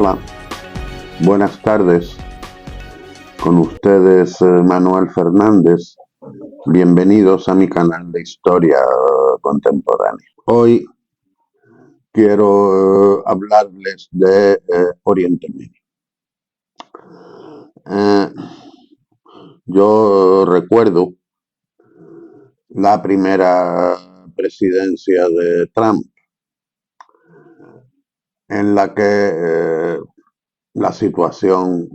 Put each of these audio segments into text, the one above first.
Hola, buenas tardes. Con ustedes Manuel Fernández. Bienvenidos a mi canal de historia contemporánea. Hoy quiero hablarles de Oriente Medio. Yo recuerdo la primera presidencia de Trump, en la que la situación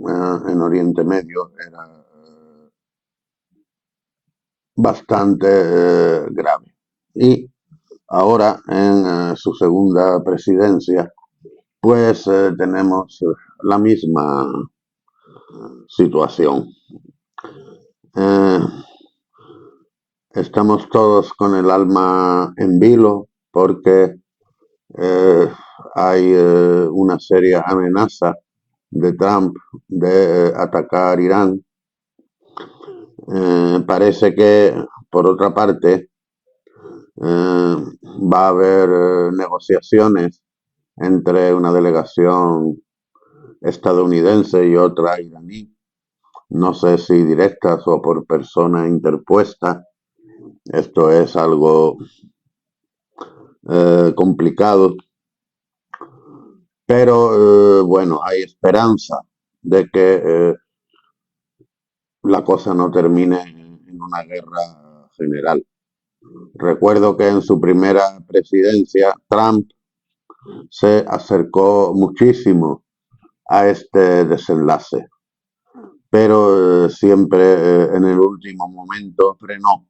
en Oriente Medio era bastante grave. Y ahora, en su segunda presidencia, pues tenemos la misma situación. Estamos todos con el alma en vilo porque hay una seria amenaza de Trump de atacar Irán. Parece que, por otra parte, va a haber negociaciones entre una delegación estadounidense y otra iraní. No sé si directas o por persona interpuesta. Esto es algo complicado, pero bueno, hay esperanza de que la cosa no termine en una guerra general. Recuerdo que en su primera presidencia Trump se acercó muchísimo a este desenlace, pero siempre en el último momento frenó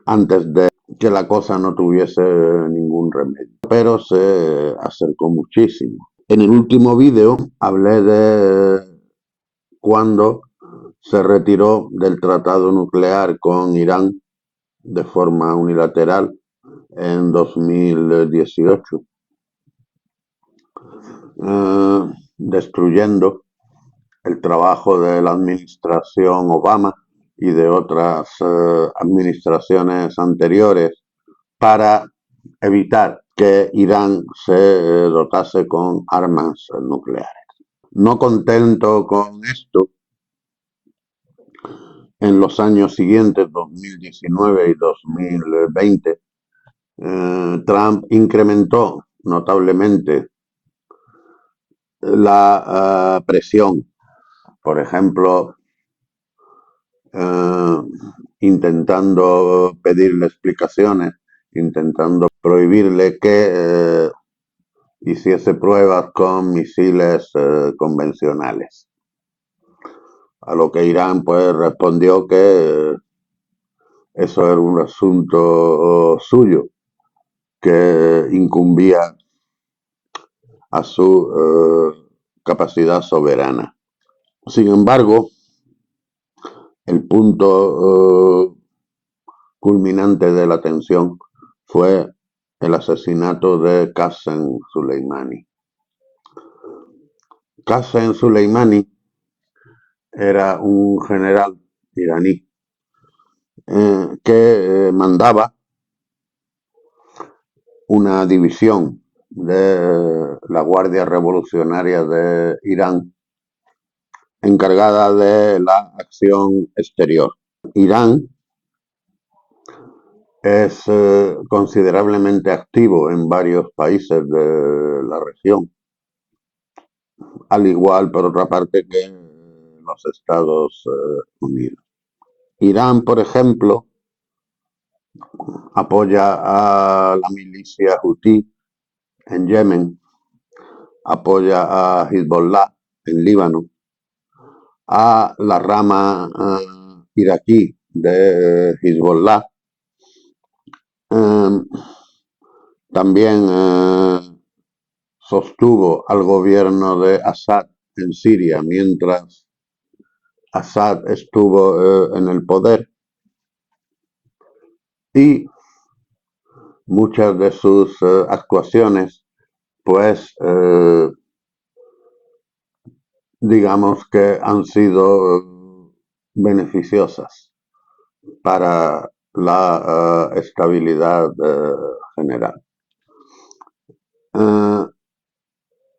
antes de que la cosa no tuviese ningún remedio, pero se acercó muchísimo. En el último vídeo hablé de cuando se retiró del tratado nuclear con Irán de forma unilateral en 2018, destruyendo el trabajo de la administración Obama y de otras administraciones anteriores para evitar que Irán se dotase con armas nucleares. No contento con esto, en los años siguientes, 2019 y 2020, Trump incrementó notablemente la presión. Por ejemplo, intentando pedirle explicaciones, intentando prohibirle que hiciese pruebas con misiles convencionales. A lo que Irán pues respondió que eso era un asunto suyo, que incumbía a su capacidad soberana. Sin embargo, el punto culminante de la tensión fue el asesinato de Qasem Soleimani. Qasem Soleimani era un general iraní que mandaba una división de la Guardia Revolucionaria de Irán encargada de la acción exterior. Irán es considerablemente activo en varios países de la región, al igual, por otra parte, que en los Estados Unidos. Irán, por ejemplo, apoya a la milicia Houthi en Yemen, apoya a Hezbollah en Líbano, a la rama iraquí de Hezbollah. También sostuvo al gobierno de Assad en Siria mientras Assad estuvo en el poder, y muchas de sus actuaciones pues digamos que han sido beneficiosas para la estabilidad general.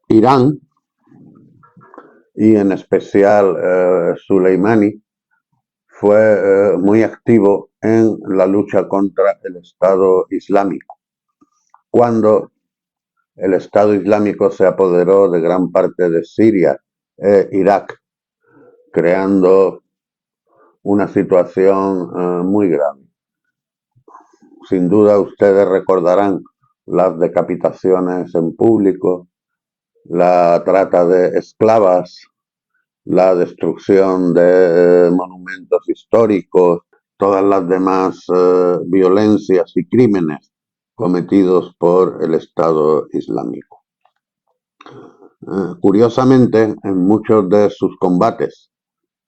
Irán y en especial Soleimani fue muy activo en la lucha contra el Estado Islámico. Cuando el Estado Islámico se apoderó de gran parte de Siria e Irak, creando una situación muy grave. Sin duda ustedes recordarán las decapitaciones en público, la trata de esclavas, la destrucción de monumentos históricos, todas las demás violencias y crímenes cometidos por el Estado Islámico. Curiosamente, en muchos de sus combates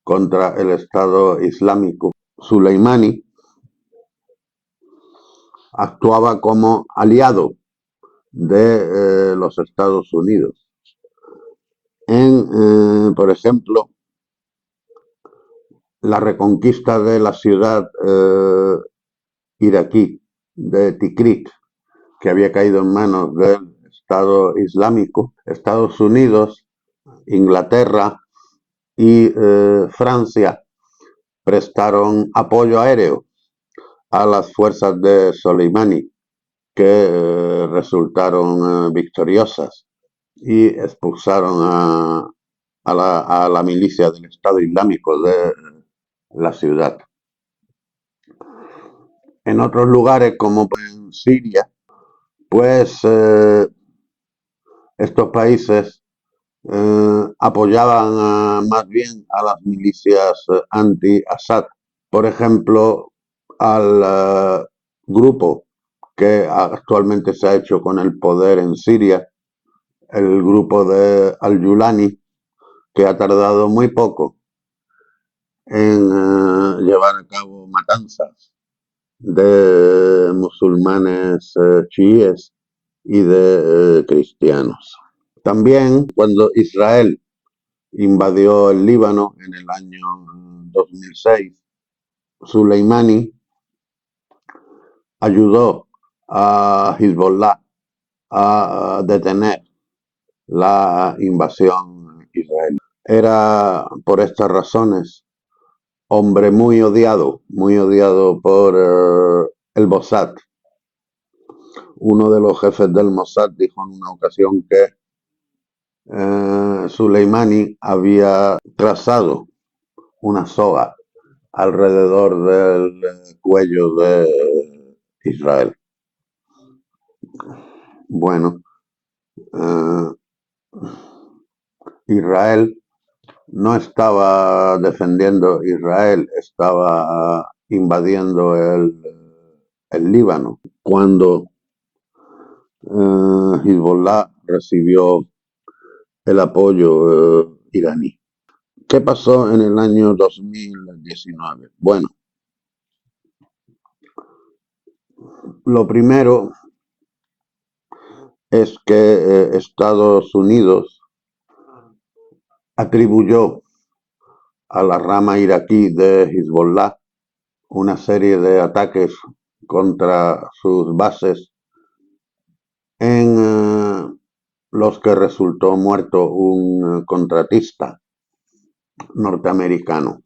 contra el Estado Islámico, Soleimani actuaba como aliado de los Estados Unidos. Por ejemplo, la reconquista de la ciudad iraquí de Tikrit, que había caído en manos del Estado Islámico, Estados Unidos, Inglaterra y Francia prestaron apoyo aéreo a las fuerzas de Soleimani, que resultaron victoriosas y expulsaron a la milicia del Estado Islámico de la ciudad. En otros lugares, como en Siria, pues estos países apoyaban más bien a las milicias anti-Assad. Por ejemplo, al grupo que actualmente se ha hecho con el poder en Siria, el grupo de Al-Yulani, que ha tardado muy poco en llevar a cabo matanzas de musulmanes chiíes y de cristianos. También cuando Israel invadió el Líbano en el año 2006, Soleimani ayudó a Hezbollah a detener la invasión israelí. Era por estas razones hombre muy odiado por el Mossad. Uno de los jefes del Mossad dijo en una ocasión que Soleimani había trazado una soga alrededor del cuello de Israel. Bueno, Israel no estaba defendiendo Israel, estaba invadiendo el Líbano. Cuando Hezbollah recibió el apoyo iraní. ¿Qué pasó en el año 2019? Bueno, lo primero es que Estados Unidos atribuyó a la rama iraquí de Hezbollah una serie de ataques contra sus bases en los que resultó muerto un contratista norteamericano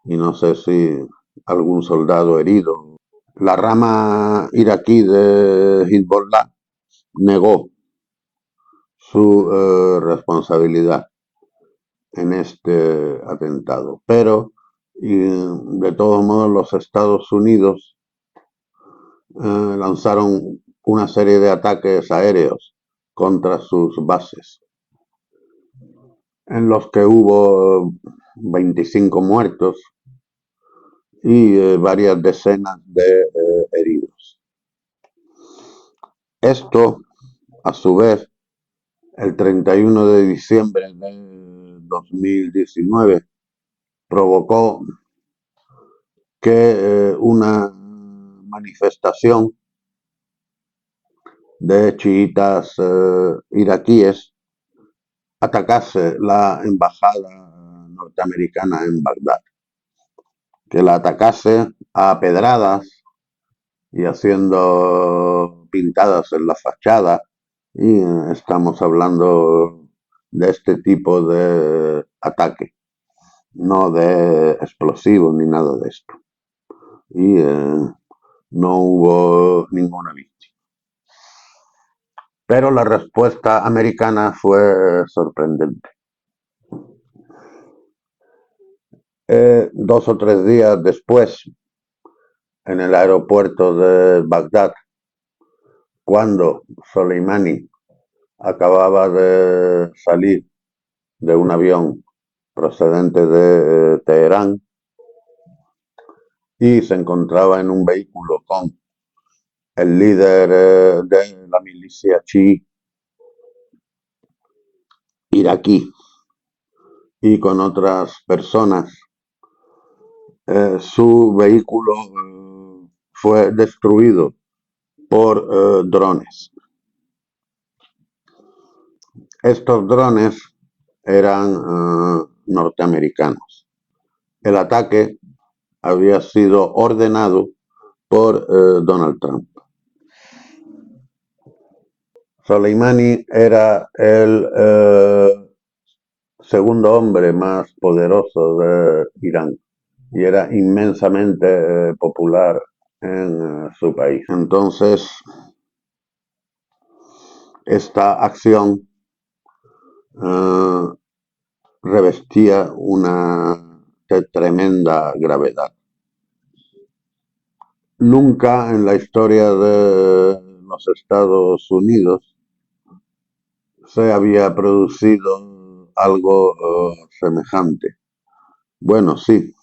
y no sé si algún soldado herido. La rama iraquí de Hezbollah negó su responsabilidad en este atentado, pero de todos modos los Estados Unidos lanzaron una serie de ataques aéreos contra sus bases, en los que hubo 25 muertos y varias decenas de heridos. Esto, a su vez, el 31 de diciembre de 2019, provocó que una manifestación de chiitas iraquíes atacase la embajada norteamericana en Bagdad, que la atacase a pedradas y haciendo pintadas en la fachada, y estamos hablando de este tipo de ataque, no de explosivos ni nada de esto. Y no hubo ninguna víctima. Pero la respuesta americana fue sorprendente. 2 o 3 días después, en el aeropuerto de Bagdad, cuando Soleimani acababa de salir de un avión procedente de Teherán y se encontraba en un vehículo con el líder de la milicia chií iraquí y con otras personas. Su vehículo fue destruido por drones. Estos drones eran norteamericanos. El ataque había sido ordenado por Donald Trump. Soleimani era el segundo hombre más poderoso de Irán y era inmensamente popular en su país. Entonces, esta acción revestía una tremenda gravedad. Nunca en la historia de los Estados Unidos se había producido algo semejante. Bueno, sí,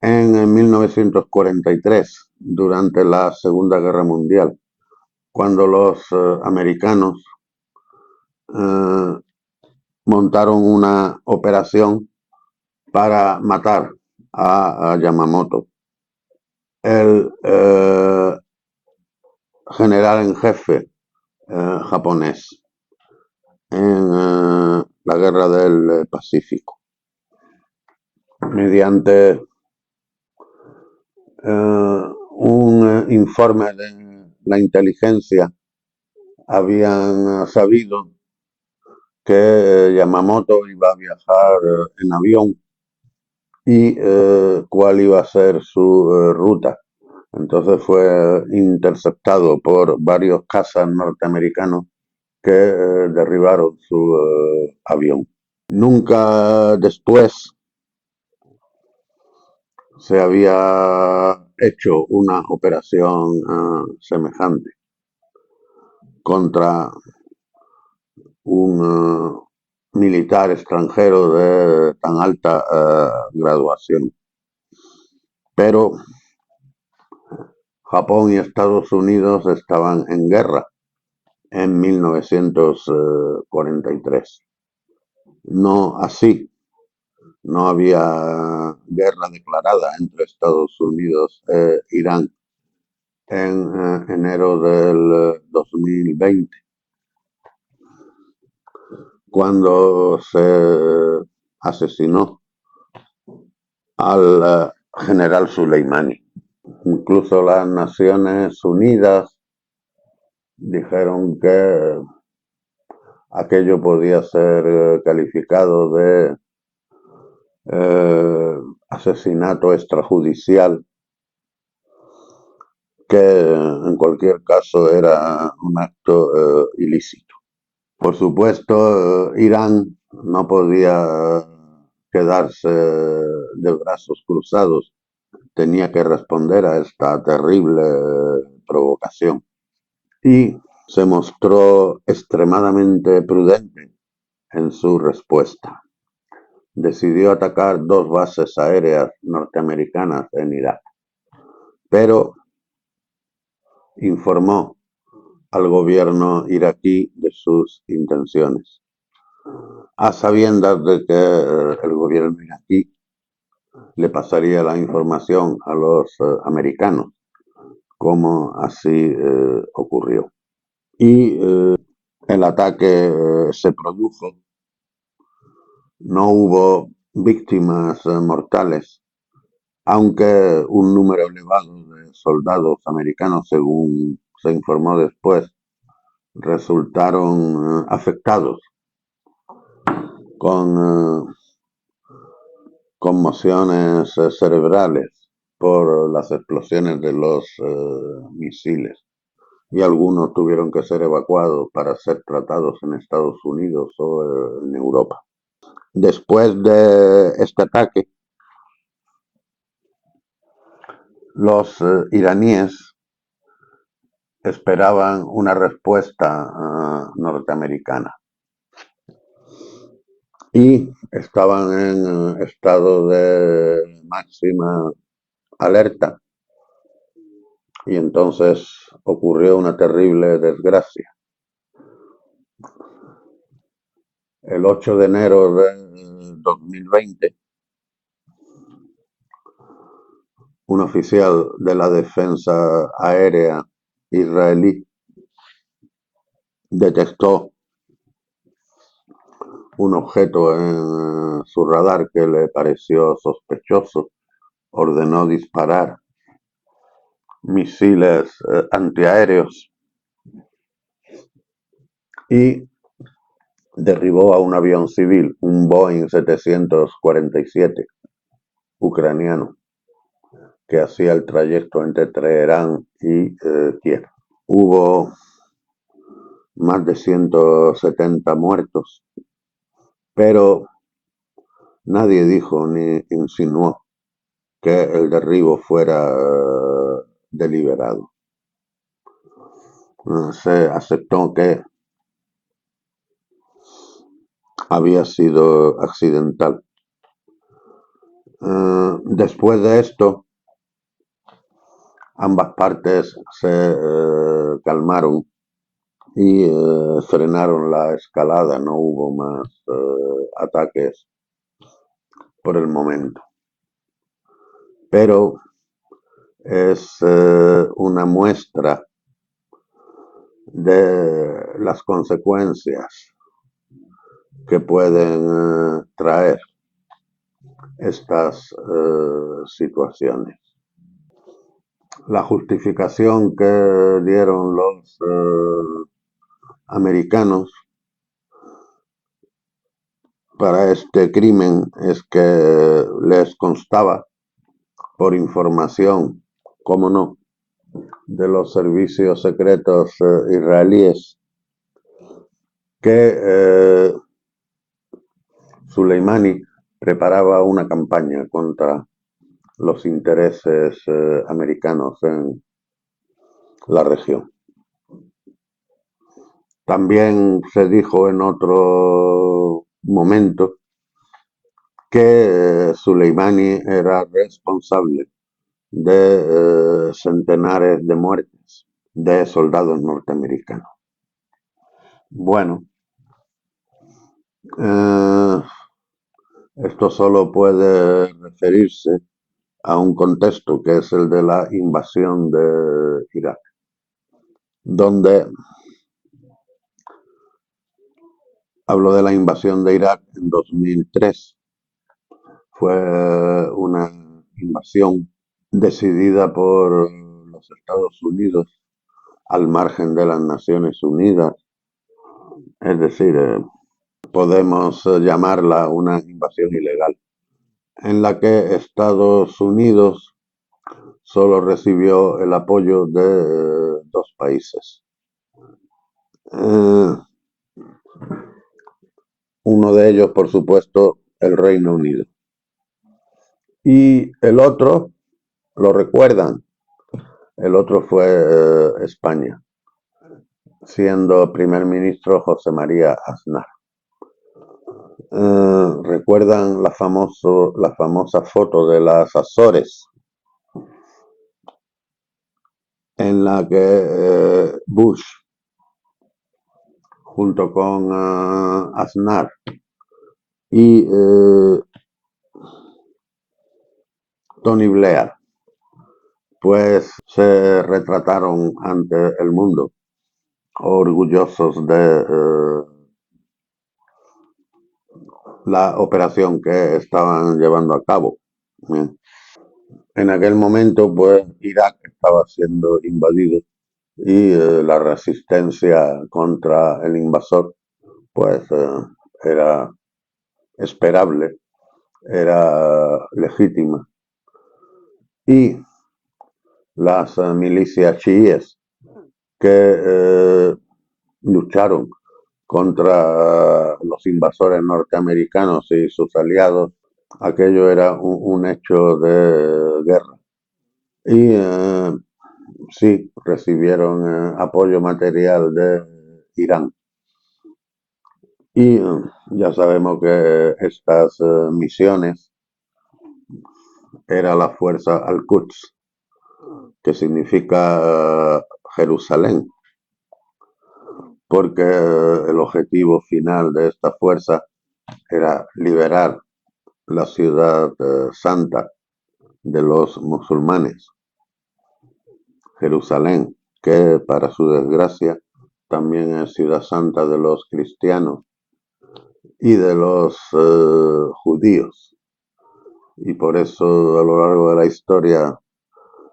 en 1943, durante la Segunda Guerra Mundial, cuando los americanos montaron una operación para matar a Yamamoto. El general en jefe japonés en la guerra del Pacífico. Mediante un informe de la inteligencia habían sabido que Yamamoto iba a viajar en avión y cuál iba a ser su ruta. Entonces fue interceptado por varios cazas norteamericanos que derribaron su avión. Nunca después se había hecho una operación semejante contra un militar extranjero de tan alta graduación. Pero Japón y Estados Unidos estaban en guerra en 1943. No así, no había guerra declarada entre Estados Unidos e Irán en enero del 2020, cuando se asesinó al general Soleimani. Incluso las Naciones Unidas dijeron que aquello podía ser calificado de asesinato extrajudicial, que en cualquier caso era un acto ilícito. Por supuesto, Irán no podía quedarse de brazos cruzados, tenía que responder a esta terrible provocación y se mostró extremadamente prudente en su respuesta. Decidió atacar 2 bases aéreas norteamericanas en Irak, pero informó al gobierno iraquí de sus intenciones, a sabiendas de que el gobierno iraquí le pasaría la información a los americanos, como así ocurrió. Y el ataque se produjo, no hubo víctimas mortales, aunque un número elevado de soldados americanos, según se informó después, resultaron afectados con conmociones cerebrales por las explosiones de los misiles y algunos tuvieron que ser evacuados para ser tratados en Estados Unidos o en Europa. Después de este ataque, los iraníes esperaban una respuesta norteamericana y estaban en estado de máxima alerta. Y entonces ocurrió una terrible desgracia. El 8 de enero de 2020, un oficial de la defensa aérea israelí detectó un objeto en su radar que le pareció sospechoso, ordenó disparar misiles antiaéreos y derribó a un avión civil, un Boeing 747 ucraniano, que hacía el trayecto entre Teherán y Kiev. Hubo más de 170 muertos, pero nadie dijo ni insinuó que el derribo fuera deliberado. Se aceptó que había sido accidental. Después de esto, ambas partes se calmaron y frenaron la escalada. No hubo más ataques por el momento. Pero es una muestra de las consecuencias que pueden traer estas situaciones. La justificación que dieron los americanos para este crimen es que les constaba por información, cómo no, de los servicios secretos israelíes que Soleimani preparaba una campaña contra los intereses americanos en la región. También se dijo en otro momento que Soleimani era responsable de centenares de muertes de soldados norteamericanos. Bueno, esto solo puede referirse a un contexto que es el de la invasión de Irak, donde hablo de la invasión de Irak en 2003. Fue una invasión decidida por los Estados Unidos al margen de las Naciones Unidas. Es decir, podemos llamarla una invasión ilegal, en la que Estados Unidos solo recibió el apoyo de dos países. Uno de ellos, por supuesto, el Reino Unido. Y el otro, ¿lo recuerdan? El otro fue España, siendo primer ministro José María Aznar. ¿Recuerdan la famosa foto de las Azores? En la que Bush, junto con Aznar y Tony Blair, pues se retrataron ante el mundo, orgullosos de la operación que estaban llevando a cabo. Bien. En aquel momento, pues Irak estaba siendo invadido y la resistencia contra el invasor pues era esperable, era legítima. Y las milicias chiíes que lucharon contra los invasores norteamericanos y sus aliados, aquello era un hecho de guerra. Y sí, recibieron apoyo material de Irán. Y ya sabemos que estas misiones era la fuerza Al-Quds, que significa Jerusalén, porque el objetivo final de esta fuerza era liberar la ciudad santa de los musulmanes, Jerusalén, que para su desgracia también es ciudad santa de los cristianos y de los judíos. Y por eso a lo largo de la historia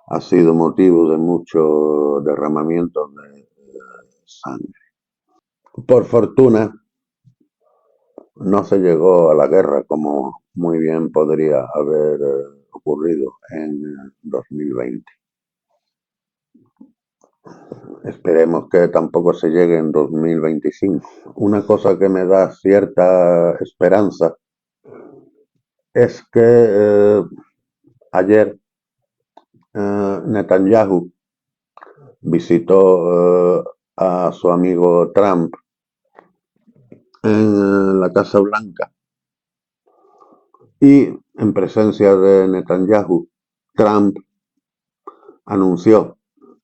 ha sido motivo de mucho derramamiento de sangre. Por fortuna, no se llegó a la guerra como muy bien podría haber ocurrido en 2020. Esperemos que tampoco se llegue en 2025. Una cosa que me da cierta esperanza es que ayer Netanyahu visitó a su amigo Trump en la Casa Blanca y en presencia de Netanyahu, Trump anunció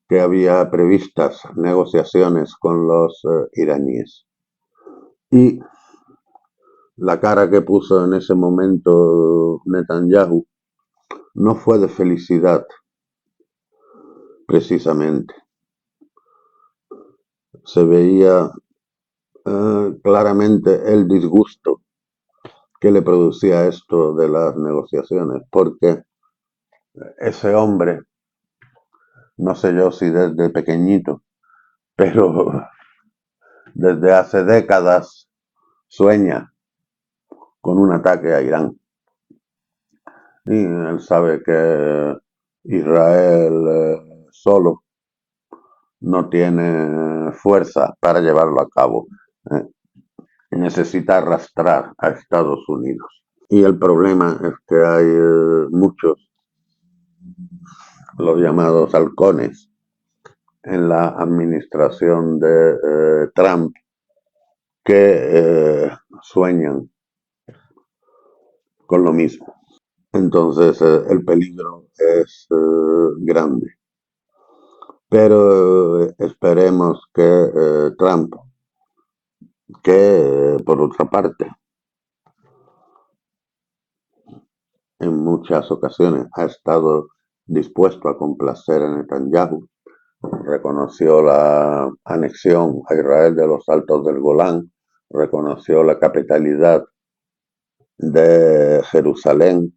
que había previstas negociaciones con los iraníes. Y la cara que puso en ese momento Netanyahu no fue de felicidad, precisamente. Se veía claramente el disgusto que le producía esto de las negociaciones, porque ese hombre, no sé yo si desde pequeñito, pero desde hace décadas sueña con un ataque a Irán. Y él sabe que Israel solo no tiene fuerza para llevarlo a cabo. Eh, necesita arrastrar a Estados Unidos. Y el problema es que hay muchos, los llamados halcones, en la administración de Trump que sueñan con lo mismo. Entonces el peligro es grande. Pero esperemos que Trump, que por otra parte en muchas ocasiones ha estado dispuesto a complacer a Netanyahu, reconoció la anexión a Israel de los Altos del Golán, reconoció la capitalidad de Jerusalén,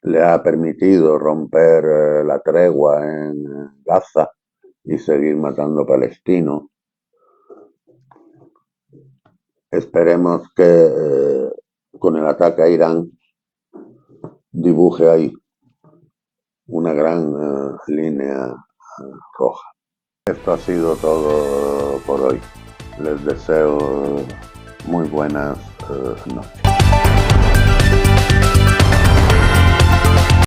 le ha permitido romper la tregua en Gaza y seguir matando palestinos. Esperemos que con el ataque a Irán dibuje ahí una gran línea roja. Esto ha sido todo por hoy. Les deseo muy buenas noches.